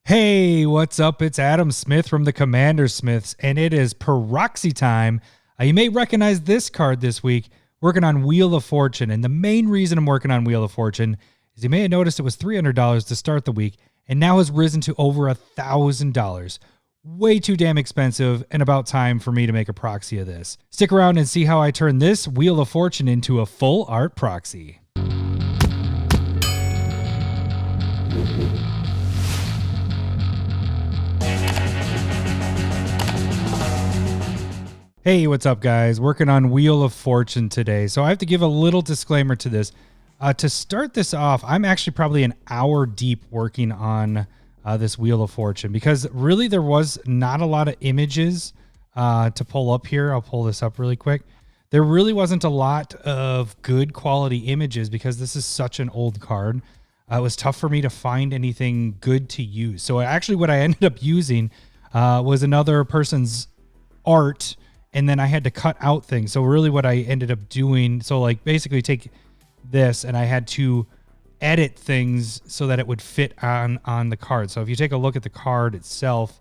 Hey, what's up? It's Adam Smith from the CommanderSmiths, and it is Proxy time. You may recognize this card this week, working on Wheel of Fortune. And the main reason I'm working on Wheel of Fortune is you may have noticed it was $300 to start the week, and now has risen to over $1,000. Way too damn expensive, and about time for me to make a proxy of this. Stick around and see how I turn this Wheel of Fortune into a full art proxy. Hey, what's up, guys? Working on Wheel of Fortune today. So I have to give a little disclaimer to this. To start this off, I'm actually probably an hour deep working on this Wheel of Fortune because really there was not a lot of images to pull up here. I'll pull this up really quick. There really wasn't a lot of good quality images because this is such an old card. It was tough for me to find anything good to use. So actually what I ended up using was another person's art, and then I had to cut out things. So really what I ended up doing, so like basically take this and I had to edit things so that it would fit on the card. So if you take a look at the card itself,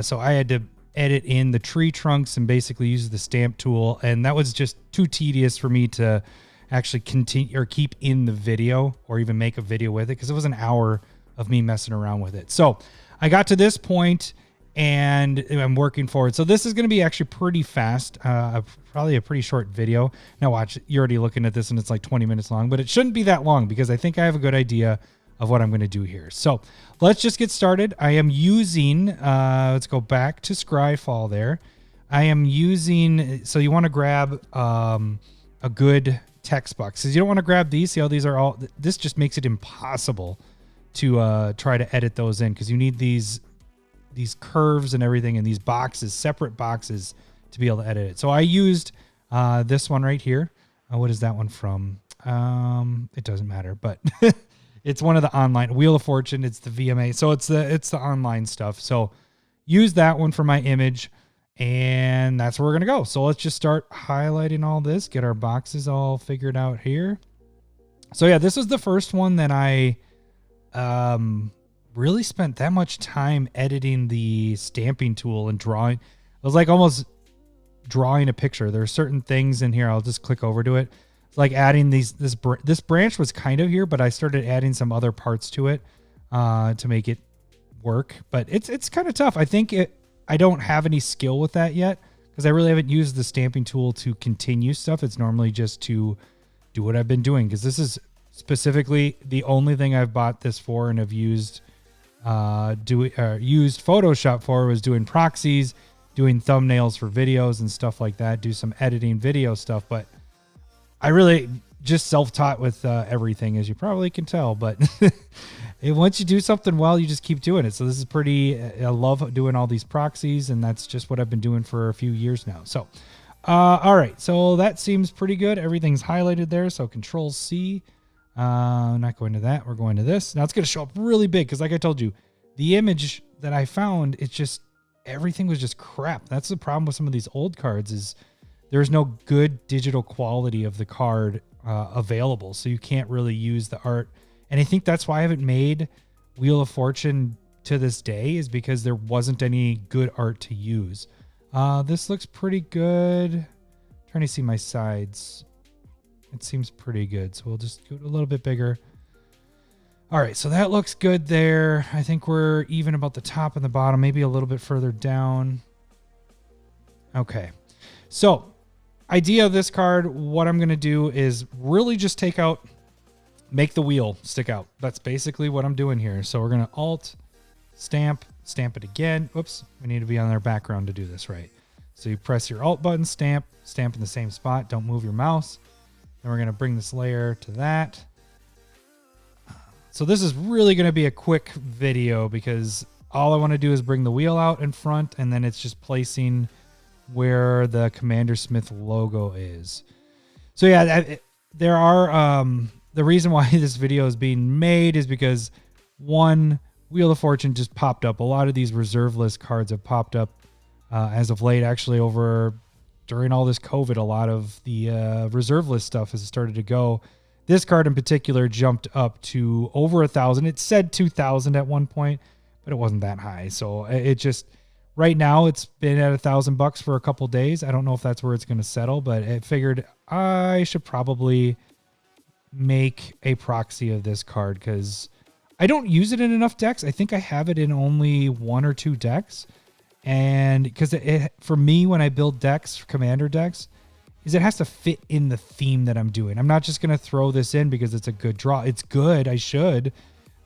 so I had to edit in the tree trunks and basically use the stamp tool. And that was just too tedious for me to actually continue or keep in the video or even make a video with it, because it was an hour of me messing around with it. So I got to this point and I'm working forward. So this is going to be actually pretty fast, probably a pretty short video. Now watch, you're already looking at this and it's like 20 minutes long, but it shouldn't be that long because I think I have a good idea of what I'm going to do here. So let's just get started. I am using, let's go back to Scryfall there. I am using, so you want to grab a good text box. Because you don't want to grab these. See how these are all, this just makes it impossible to try to edit those in, because you need these curves and everything in these boxes, separate boxes, to be able to edit it. So I used this one right here. What is that one from? It doesn't matter, but it's one of the online Wheel of Fortune. It's the VMA. So it's the online stuff. So use that one for my image, and that's where we're going to go. So let's just start highlighting all this, get our boxes all figured out here. So yeah, this was the first one that I really spent that much time editing the stamping tool and drawing. It was like almost drawing a picture. There are certain things in here. I'll just click over to it. It's like adding this branch was kind of here, but I started adding some other parts to it to make it work. But it's kind of tough. I think I don't have any skill with that yet because I really haven't used the stamping tool to continue stuff. It's normally just to do what I've been doing, because this is specifically the only thing I've bought this for and have used used Photoshop for was doing proxies, doing thumbnails for videos and stuff like that, do some editing video stuff. But I really just self-taught with everything, as you probably can tell. But once you do something well, you just keep doing it. So this is pretty, I love doing all these proxies, and that's just what I've been doing for a few years now. So all right, so that seems pretty good. Everything's highlighted there, so Control C. Not going to that. We're going to this. Now it's going to show up really big because, like I told you, the image that I found, it's just, everything was just crap. That's the problem with some of these old cards, is there's no good digital quality of the card available. So you can't really use the art. And I think that's why I haven't made Wheel of Fortune to this day, is because there wasn't any good art to use. This looks pretty good. I'm trying to see my sides. It seems pretty good. So we'll just go a little bit bigger. All right, so that looks good there. I think we're even about the top and the bottom, maybe a little bit further down. Okay. So idea of this card, what I'm going to do is really just make the wheel stick out. That's basically what I'm doing here. So we're going to Alt, stamp it again. Oops, we need to be on their background to do this right. So you press your Alt button, stamp in the same spot. Don't move your mouse. Then we're going to bring this layer to that. So this is really going to be a quick video because all I want to do is bring the wheel out in front, and then it's just placing where the CommanderSmith logo is. So yeah, there are, the reason why this video is being made is because, one, Wheel of Fortune just popped up. A lot of these reserve list cards have popped up as of late. Actually, during all this COVID, a lot of the reserve list stuff has started to go. This card in particular jumped up to over 1,000. It said 2,000 at one point, but it wasn't that high. So it just, right now it's been at $1,000 for a couple days. I don't know if that's where it's going to settle, but I figured I should probably make a proxy of this card because I don't use it in enough decks. I think I have it in only 1 or 2 decks. And because it for me, when I build decks, commander decks, is it has to fit in the theme that I'm doing. I'm not just going to throw this in because it's a good draw. It's good. I should.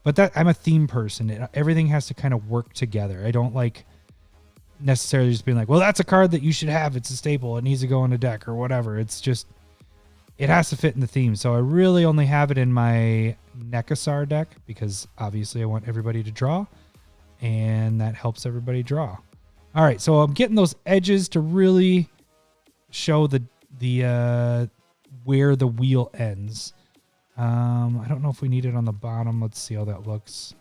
But that I'm a theme person. Everything has to kind of work together. I don't like necessarily just being like, well, that's a card that you should have. It's a staple. It needs to go in a deck or whatever. It's just, it has to fit in the theme. So I really only have it in my Nekasar deck because obviously I want everybody to draw, and that helps everybody draw. All right, so I'm getting those edges to really show the where the wheel ends. I don't know if we need it on the bottom. Let's see how that looks.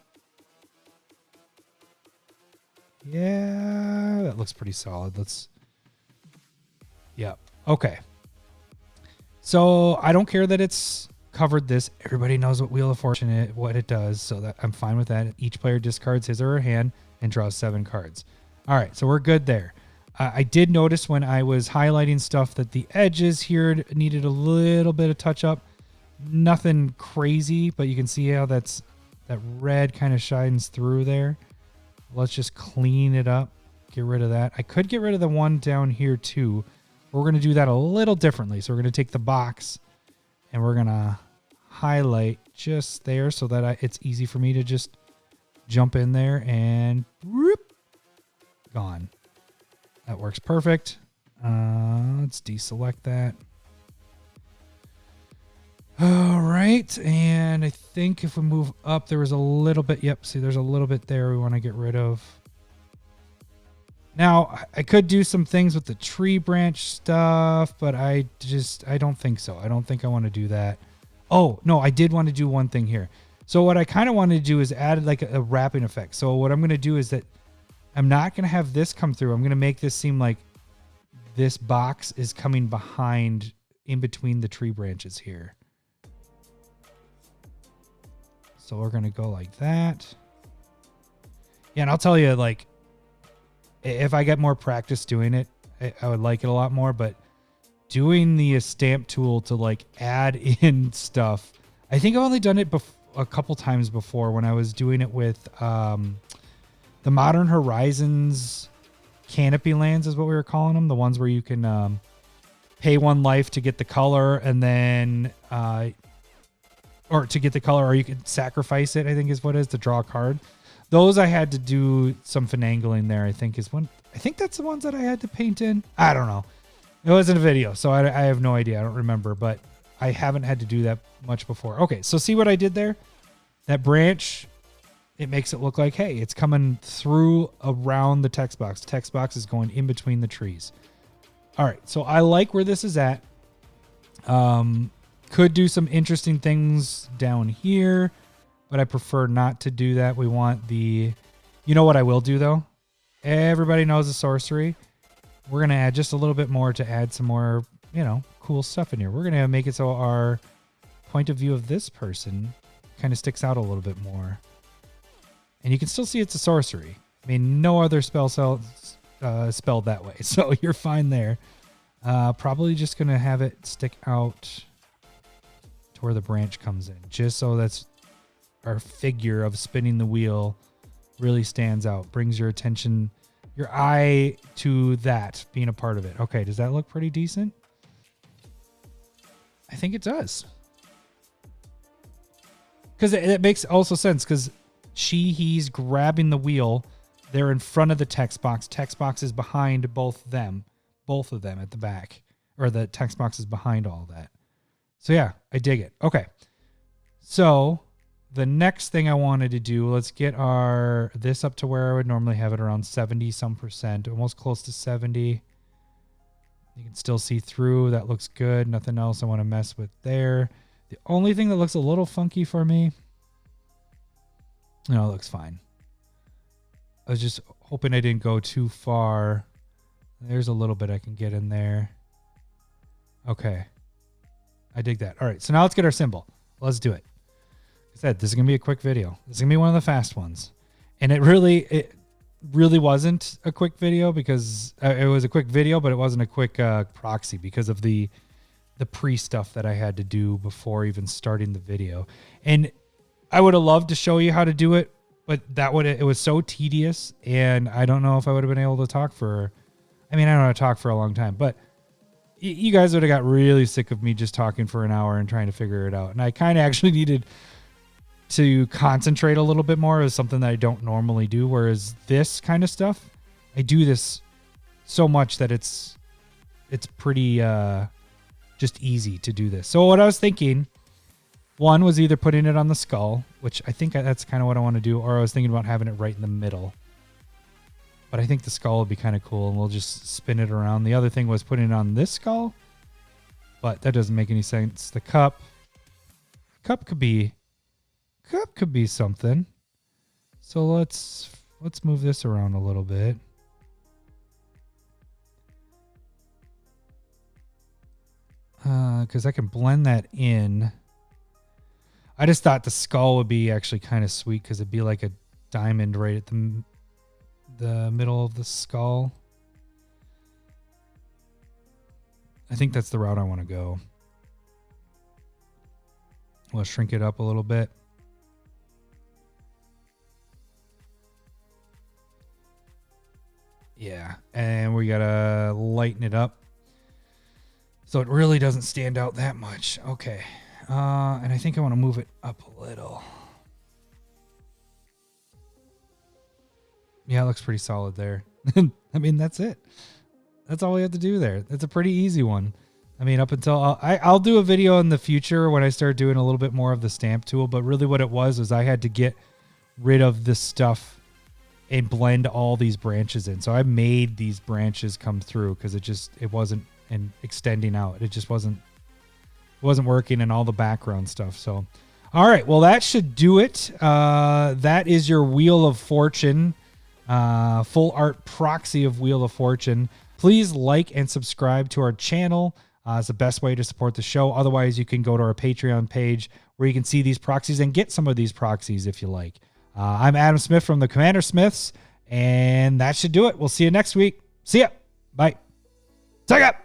Yeah, that looks pretty solid. Yep. Okay. So I don't care that it's covered this. Everybody knows what Wheel of Fortune what it does, so that I'm fine with that. Each player discards his or her hand and draws 7 cards. All right, so we're good there. I did notice when I was highlighting stuff that the edges here needed a little bit of touch up. Nothing crazy, but you can see how that red kind of shines through there. Let's just clean it up, get rid of that. I could get rid of the one down here too. We're going to do that a little differently. So we're going to take the box and we're going to highlight just there so that it's easy for me to just jump in there and whoop, gone. That works perfect. Let's deselect that. All right. And I think if we move up, there was a little bit. Yep. See, there's a little bit there we want to get rid of. Now, I could do some things with the tree branch stuff, but I don't think so. I don't think I want to do that. Oh, no, I did want to do one thing here. So what I kind of wanted to do is add like a wrapping effect. So what I'm going to do is that I'm not going to have this come through. I'm going to make this seem like this box is coming behind in between the tree branches here. So we're going to go like that. Yeah, and I'll tell you, like, if I get more practice doing it, I would like it a lot more. But doing the stamp tool to like add in stuff, I think I've only done it a couple times before when I was doing it with the Modern Horizons canopy lands is what we were calling them. The ones where you can pay 1 life to get the color and then or to get the color, or you could sacrifice it, I think is what it is, to draw a card. Those I had to do some finagling there, I think that's the ones that I had to paint in. I don't know. It wasn't a video, so I have no idea. I don't remember, but I haven't had to do that much before. Okay, so see what I did there? That branch, it makes it look like, hey, it's coming through around the text box. The text box is going in between the trees. All right, so I like where this is at. Could do some interesting things down here, but I prefer not to do that. We want you know what I will do though? Everybody knows the sorcery. We're going to add just a little bit more to add some more, cool stuff in here. We're going to make it so our point of view of this person kind of sticks out a little bit more. And you can still see it's a sorcery. I mean, no other spell spelled that way. So you're fine there. Probably just going to have it stick out to where the branch comes in, just so that's our figure of spinning the wheel really stands out, brings your attention, your eye to that being a part of it. Okay, does that look pretty decent? I think it does. Because it makes also sense, because he's grabbing the wheel. They're in front of the text box. Text box is behind both of them at the back, or the text box is behind all that. So yeah, I dig it. Okay. So the next thing I wanted to do, let's get this up to where I would normally have it, around 70 some percent, almost close to 70. You can still see through. That looks good. Nothing else I want to mess with there. The only thing that looks a little funky for me, no, it looks fine. I was just hoping I didn't go too far. There's a little bit I can get in there. Okay. I dig that. All right, so now let's get our symbol. Let's do it. Like I said, this is going to be a quick video. This is going to be one of the fast ones. And it really wasn't a quick video because it was a quick video, but it wasn't a quick proxy because of the pre stuff that I had to do before even starting the video. And I would have loved to show you how to do it, but it was so tedious, and I don't know if I would have been able to talk for, I don't know how to talk for a long time, but you guys would have got really sick of me just talking for an hour and trying to figure it out. And I kind of actually needed to concentrate a little bit more as something that I don't normally do. Whereas this kind of stuff, I do this so much that it's pretty just easy to do this. So what I was thinking, one was either putting it on the skull, which I think that's kind of what I want to do, or I was thinking about having it right in the middle. But I think the skull would be kind of cool, and we'll just spin it around. The other thing was putting it on this skull, but that doesn't make any sense. The cup could be something. So let's move this around a little bit. Because I can blend that in. I just thought the skull would be actually kind of sweet because it'd be like a diamond right at the middle of the skull. I think that's the route I want to go. We'll shrink it up a little bit. Yeah, and we gotta lighten it up so it really doesn't stand out that much. Okay, and I think I want to move it up a little. Yeah, it looks pretty solid there. That's it. That's all we have to do there. It's a pretty easy one. Up until I'll do a video in the future when I start doing a little bit more of the stamp tool, but really what it was I had to get rid of this stuff and blend all these branches in. So I made these branches come through because it wasn't extending out. It just wasn't working, and all the background stuff. So, all right, well, that should do it. That is your Wheel of Fortune, full art proxy of Wheel of Fortune. Please like and subscribe to our channel. It's the best way to support the show. Otherwise, you can go to our Patreon page where you can see these proxies and get some of these proxies if you like. I'm Adam Smith from the CommanderSmiths, and that should do it. We'll see you next week. See ya. Bye. Take up.